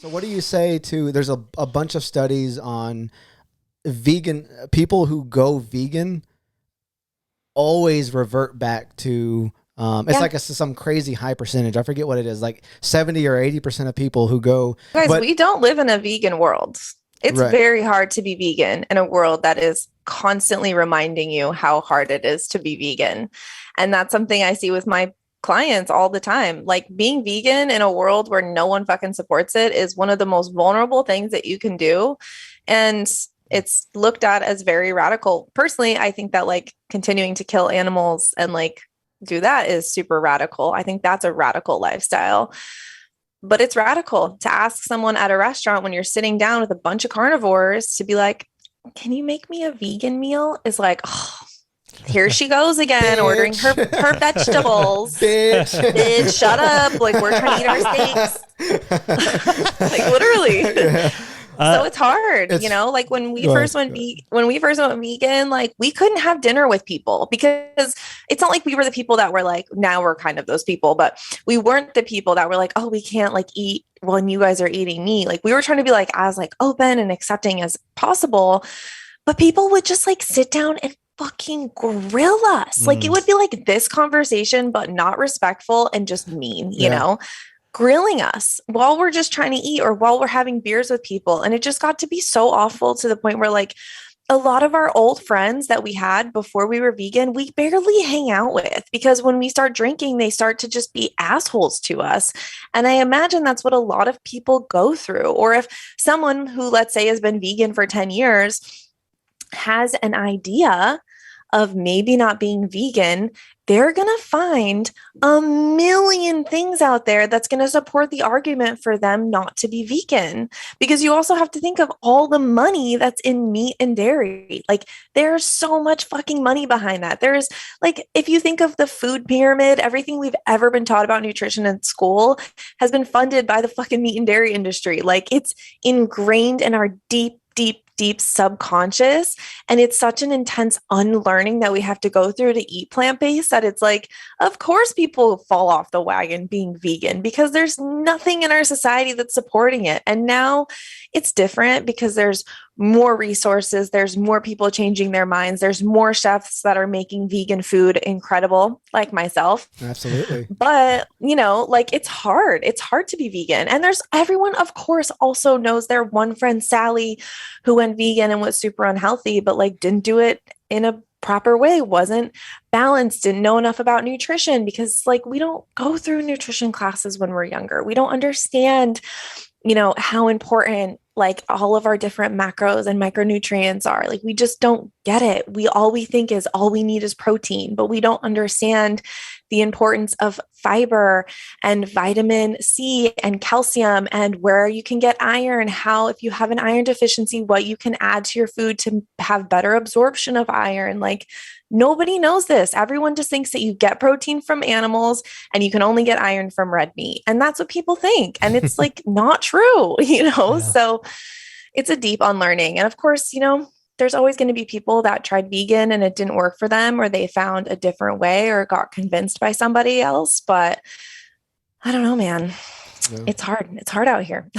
So what do you say to, there's a bunch of studies on vegan people who go vegan always revert back to it's Yeah. like some crazy high percentage. I forget what it is, like 70 or 80% of people who go, Guys, but we don't live in a vegan world. It's right, very hard to be vegan in a world that is constantly reminding you how hard it is to be vegan. And that's something I see with my clients all the time. Like being vegan in a world where no one fucking supports it is one of the most vulnerable things that you can do. And it's looked at as very radical. Personally, I think that like continuing to kill animals and like do that is super radical. I think that's a radical lifestyle. But it's radical to ask someone at a restaurant when you're sitting down with a bunch of carnivores to be like, can you make me a vegan meal? Is like, oh, here she goes again, ordering bitch, her vegetables. bitch. Bitch, shut up. Like we're trying to eat our steaks. Like literally. Yeah. So it's hard, It's like when we go ahead. first went when we first went vegan, like we couldn't have dinner with people because it's not like we were the people that were like, now we're kind of those people, but we weren't the people that were like, oh, we can't like eat when you guys are eating meat. Like we were trying to be like as like open and accepting as possible, but people would just like sit down and fucking grill us. Like it Mm, would be like this conversation, but not respectful and just mean, yeah. grilling us while we're just trying to eat or while we're having beers with people. And it just got to be so awful to the point where like a lot of our old friends that we had before we were vegan, we barely hang out with because when we start drinking, they start to just be assholes to us. And I imagine that's what a lot of people go through. Or if someone who, let's say, has been vegan for 10 years has an idea of maybe not being vegan, they're going to find a million things out there that's going to support the argument for them not to be vegan. Because you also have to think of all the money that's in meat and dairy. Like, there's so much fucking money behind that. There's, like, if you think of the food pyramid, everything we've ever been taught about nutrition in school has been funded by the fucking meat and dairy industry. Like, it's ingrained in our deep subconscious. And it's such an intense unlearning that we have to go through to eat plant based that it's like, of course, people fall off the wagon being vegan because there's nothing in our society that's supporting it. And now it's different because there's more resources, there's more people changing their minds, there's more chefs that are making vegan food incredible, like myself. Absolutely. But, like it's hard. It's hard to be vegan. And there's everyone, of course, also knows their one friend, Sally, who went vegan and was super unhealthy, but like didn't do it in a proper way, wasn't balanced, didn't know enough about nutrition because like we don't go through nutrition classes when we're younger. We don't understand, how important like all of our different macros and micronutrients are. Like we just don't get it. We think is all we need is protein, but we don't understand the importance of fiber and vitamin C and calcium and where you can get iron, how if you have an iron deficiency, what you can add to your food to have better absorption of iron. Like nobody knows this. Everyone just thinks that you get protein from animals and you can only get iron from red meat. And that's what people think. And it's like not true, Yeah. So it's a deep unlearning. And of course, there's always going to be people that tried vegan and it didn't work for them, or they found a different way or got convinced by somebody else. But I don't know, man. Yeah. It's hard. It's hard out here.